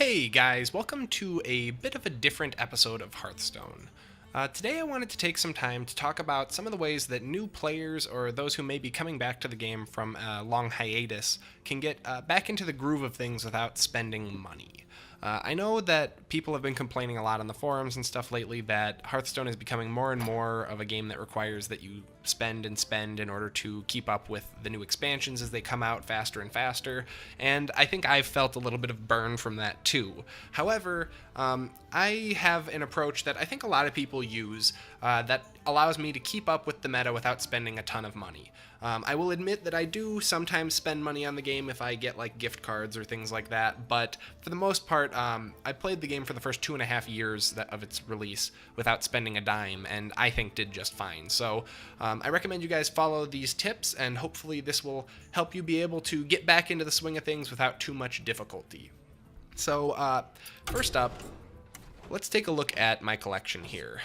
Hey guys, welcome to a bit of a different episode of Hearthstone. Today I wanted to take some time to talk about some of the ways that new players or those who may be coming back to the game from a long hiatus can get back into the groove of things without spending money. I know that people have been complaining a lot on the forums and stuff lately that Hearthstone is becoming more and more of a game that requires that you spend and spend in order to keep up with the new expansions as they come out faster and faster, and I think I've felt a little bit of burn from that too. However, I have an approach that I think a lot of people use that allows me to keep up with the meta without spending a ton of money. I will admit that I do sometimes spend money on the game if I get like gift cards or things like that, but for the most part, I played the game for the first 2.5 years of its release without spending a dime, and I think did just fine. So I recommend you guys follow these tips, and hopefully this will help you be able to get back into the swing of things without too much difficulty. So first up, let's take a look at my collection here.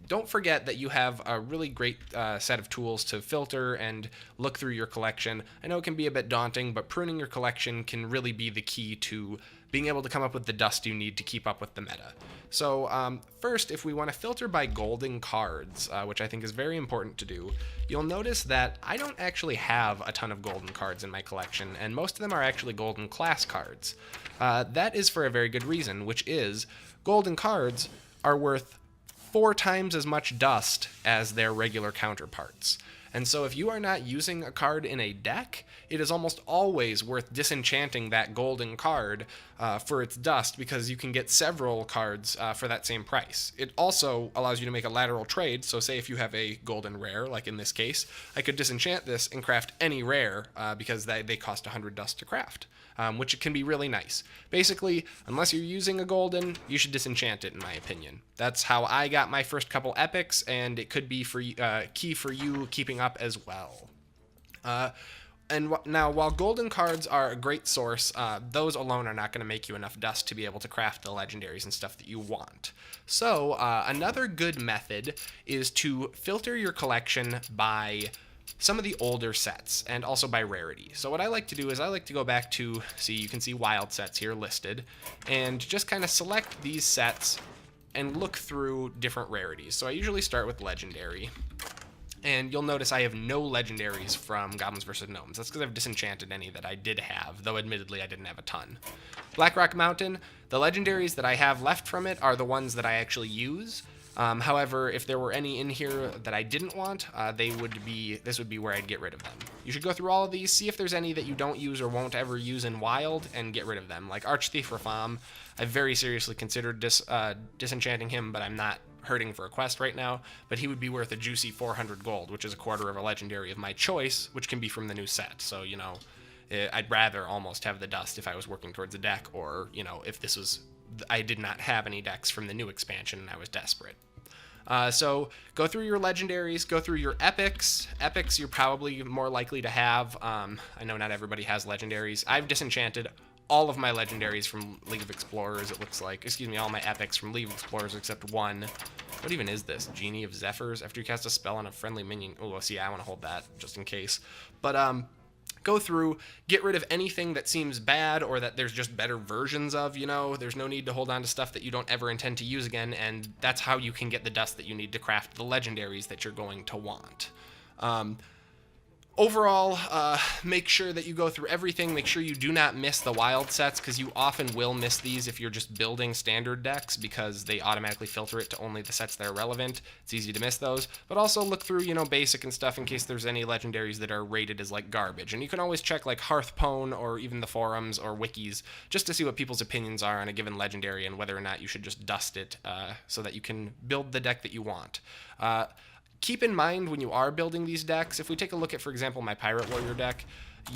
Don't forget that you have a really great set of tools to filter and look through your collection. I know it can be a bit daunting, but pruning your collection can really be the key to being able to come up with the dust you need to keep up with the meta. So first, if we want to filter by golden cards, which I think is very important to do, you'll notice that I don't actually have a ton of golden cards in my collection, and most of them are actually golden class cards. That is for a very good reason, which is golden cards are worth 4 times as much dust as their regular counterparts. And so if you are not using a card in a deck, it is almost always worth disenchanting that golden card for its dust, because you can get several cards for that same price. It also allows you to make a lateral trade, so say if you have a golden rare, like in this case, I could disenchant this and craft any rare because they cost 100 dust to craft. Which can be really nice. Basically, unless you're using a golden, you should disenchant it, in my opinion. That's how I got my first couple epics, and it could be key for you keeping up as well. Now, while golden cards are a great source, those alone are not going to make you enough dust to be able to craft the legendaries and stuff that you want. So, another good method is to filter your collection by some of the older sets, and also by rarity. So what I like to do is I like to go back to, you can see wild sets here listed, and just kind of select these sets and look through different rarities. So I usually start with legendary, and you'll notice I have no legendaries from Goblins vs. Gnomes. That's because I've disenchanted any that I did have, though admittedly I didn't have a ton. Blackrock Mountain, the legendaries that I have left from it are the ones that I actually use. However, if there were any in here that I didn't want, this would be where I'd get rid of them. You should go through all of these, see if there's any that you don't use or won't ever use in Wild, and get rid of them. Like Archthief Rafam, I've very seriously considered disenchanting him, but I'm not hurting for a quest right now. But he would be worth a juicy 400 gold, which is a quarter of a legendary of my choice, which can be from the new set. So, I'd rather almost have the dust if I was working towards a deck, or, if I did not have any decks from the new expansion and I was desperate. So go through your legendaries, go through your epics. Epics you're probably more likely to have. I know not everybody has legendaries. I've disenchanted all of my legendaries from League of Explorers, it looks like. All my epics from League of Explorers except one. What even is this? Genie of Zephyrs? After you cast a spell on a friendly minion. Oh, see, I want to hold that just in case. But, go through, get rid of anything that seems bad or that there's just better versions of, There's no need to hold on to stuff that you don't ever intend to use again, and that's how you can get the dust that you need to craft the legendaries that you're going to want. Overall, make sure that you go through everything. Make sure you do not miss the wild sets, because you often will miss these if you're just building standard decks, because they automatically filter it to only the sets that are relevant. It's easy to miss those. But also look through, basic and stuff in case there's any legendaries that are rated as like garbage. And you can always check like Hearthstone or even the forums or wikis just to see what people's opinions are on a given legendary and whether or not you should just dust it so that you can build the deck that you want. Keep in mind when you are building these decks, if we take a look at, for example, my Pirate Warrior deck,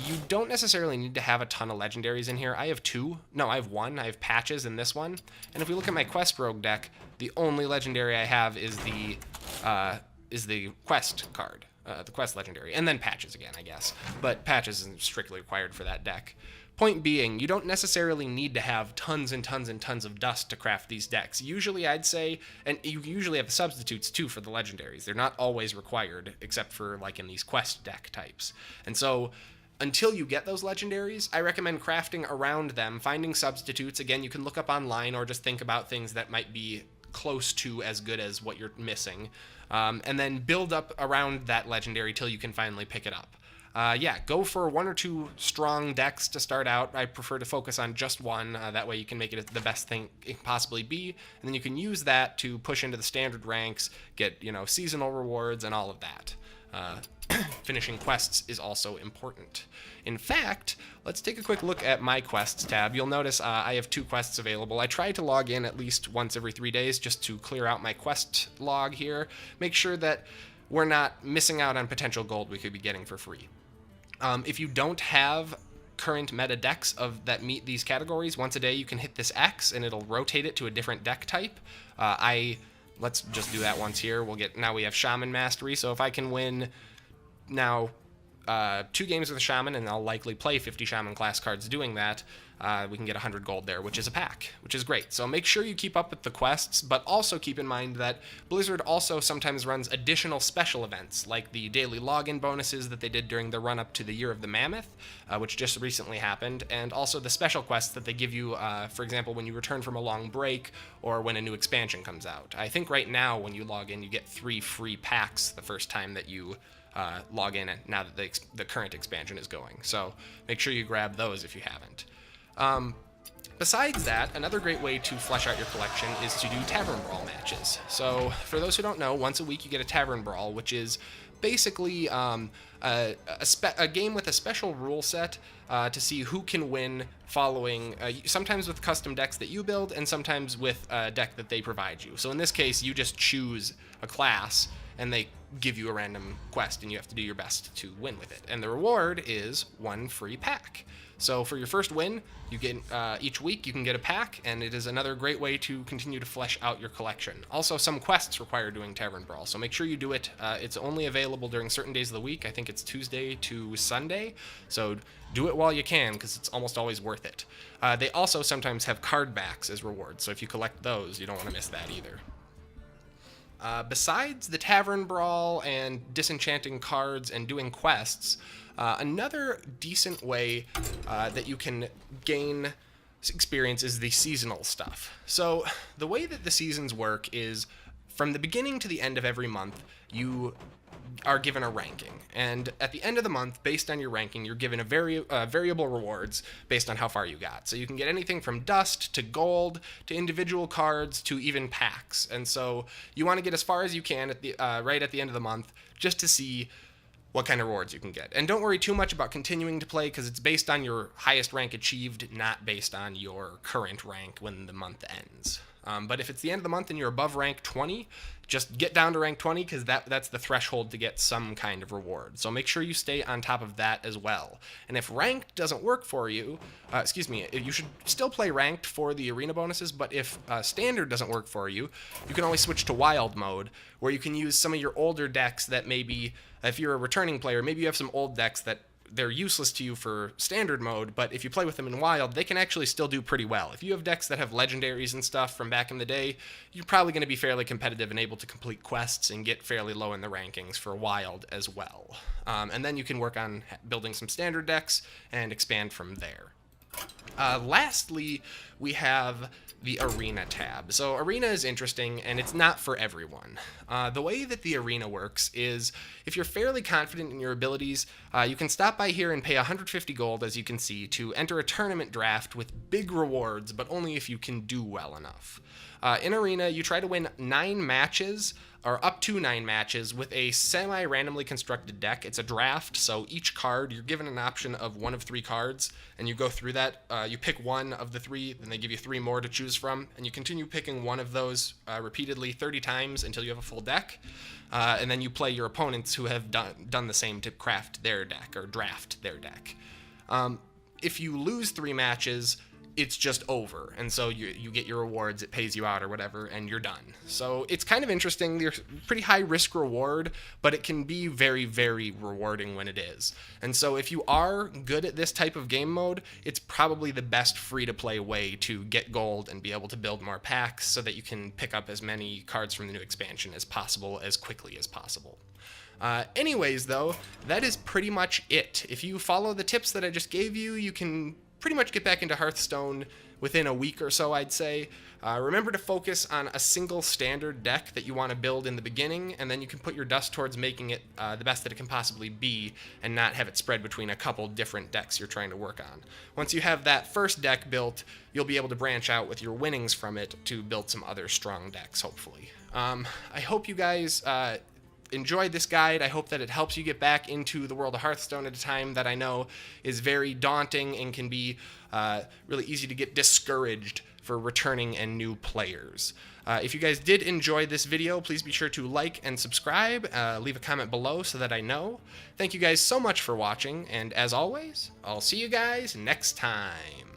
you don't necessarily need to have a ton of legendaries in here. I have one. I have Patches in this one. And if we look at my Quest Rogue deck, the only legendary I have is the Quest card, the Quest legendary, and then Patches again, I guess. But Patches isn't strictly required for that deck. Point being, you don't necessarily need to have tons and tons and tons of dust to craft these decks. Usually, I'd say, and you usually have the substitutes too for the legendaries. They're not always required, except for like in these quest deck types. And so, until you get those legendaries, I recommend crafting around them, finding substitutes. Again, you can look up online or just think about things that might be close to as good as what you're missing, and then build up around that legendary till you can finally pick it up. Yeah, go for 1 or 2 strong decks to start out. I prefer to focus on just one. That way you can make it the best thing it can possibly be, and then you can use that to push into the standard ranks, get seasonal rewards and all of that. Finishing quests is also important. In fact, let's take a quick look at my quests tab. You'll notice I have 2 quests available. I try to log in at least once every 3 days just to clear out my quest log here. Make sure that we're not missing out on potential gold we could be getting for free. If you don't have current meta decks that meet these categories, once a day you can hit this X and it'll rotate it to a different deck type. Let's just do that once here. Now we have Shaman Mastery, so if I can win now 2 games with a Shaman, and I'll likely play 50 Shaman class cards doing that, we can get 100 gold there, which is a pack, which is great. So make sure you keep up with the quests, but also keep in mind that Blizzard also sometimes runs additional special events, like the daily login bonuses that they did during the run-up to the Year of the Mammoth, which just recently happened, and also the special quests that they give you, for example, when you return from a long break, or when a new expansion comes out. I think right now, when you log in, you get 3 free packs the first time that you log in, now that the current expansion is going. So make sure you grab those if you haven't. Besides that, another great way to flesh out your collection is to do Tavern Brawl matches. So for those who don't know, once a week you get a Tavern Brawl, which is basically a game with a special rule set to see who can win following, sometimes with custom decks that you build, and sometimes with a deck that they provide you. So in this case, you just choose a class, and they give you a random quest, and you have to do your best to win with it. And the reward is 1 free pack. So for your first win, you get each week you can get a pack, and it is another great way to continue to flesh out your collection. Also, some quests require doing Tavern Brawl, so make sure you do it. It's only available during certain days of the week. I think it's Tuesday to Sunday, so do it while you can, because it's almost always worth it. They also sometimes have card backs as rewards, so if you collect those, you don't want to miss that either. Besides the Tavern Brawl and disenchanting cards and doing quests, another decent way that you can gain experience is the seasonal stuff. So the way that the seasons work is from the beginning to the end of every month, you are given a ranking, and at the end of the month, based on your ranking, you're given variable rewards based on how far you got. So you can get anything from dust to gold to individual cards to even packs, and so you want to get as far as you can at the right at the end of the month just to see what kind of rewards you can get. And don't worry too much about continuing to play, because it's based on your highest rank achieved, not based on your current rank when the month ends. But if it's the end of the month and you're above rank 20, just get down to rank 20, because that's the threshold to get some kind of reward. So make sure you stay on top of that as well. And if ranked doesn't work for you, you should still play ranked for the arena bonuses, but if standard doesn't work for you, you can always switch to wild mode, where you can use some of your older decks that maybe, if you're a returning player, maybe you have some old decks that they're useless to you for standard mode, but if you play with them in wild, they can actually still do pretty well. If you have decks that have legendaries and stuff from back in the day, you're probably going to be fairly competitive and able to complete quests and get fairly low in the rankings for wild as well. And then you can work on building some standard decks and expand from there. Lastly, we have the Arena tab. So Arena is interesting, and it's not for everyone. The way that the Arena works is, if you're fairly confident in your abilities, you can stop by here and pay 150 gold, as you can see, to enter a tournament draft with big rewards, but only if you can do well enough. In Arena, you try to win 9 matches, or up to 9 matches, with a semi-randomly constructed deck. It's a draft, so each card, you're given an option of 1 of 3 cards, and you go through that. You pick 1 of the 3, then they give you 3 more to choose from, and you continue picking 1 of those repeatedly 30 times until you have a full deck. And then you play your opponents who have done the same to craft their deck, or draft their deck. If you lose 3 matches, it's just over, and so you get your rewards, it pays you out or whatever, and you're done. So it's kind of interesting. There's pretty high risk reward, but it can be very, very rewarding when it is. And so if you are good at this type of game mode, it's probably the best free-to-play way to get gold and be able to build more packs so that you can pick up as many cards from the new expansion as possible, as quickly as possible. Anyways, though, that is pretty much it. If you follow the tips that I just gave you, you can pretty much get back into Hearthstone within a week or so, I'd say. Remember to focus on a single standard deck that you want to build in the beginning, and then you can put your dust towards making it the best that it can possibly be and not have it spread between a couple different decks you're trying to work on. Once you have that first deck built, you'll be able to branch out with your winnings from it to build some other strong decks, hopefully. I hope you guys enjoyed this guide. I hope that it helps you get back into the world of Hearthstone at a time that I know is very daunting and can be really easy to get discouraged for returning and new players. If you guys did enjoy this video, please be sure to like and subscribe. Leave a comment below so that I know. Thank you guys so much for watching, and as always, I'll see you guys next time.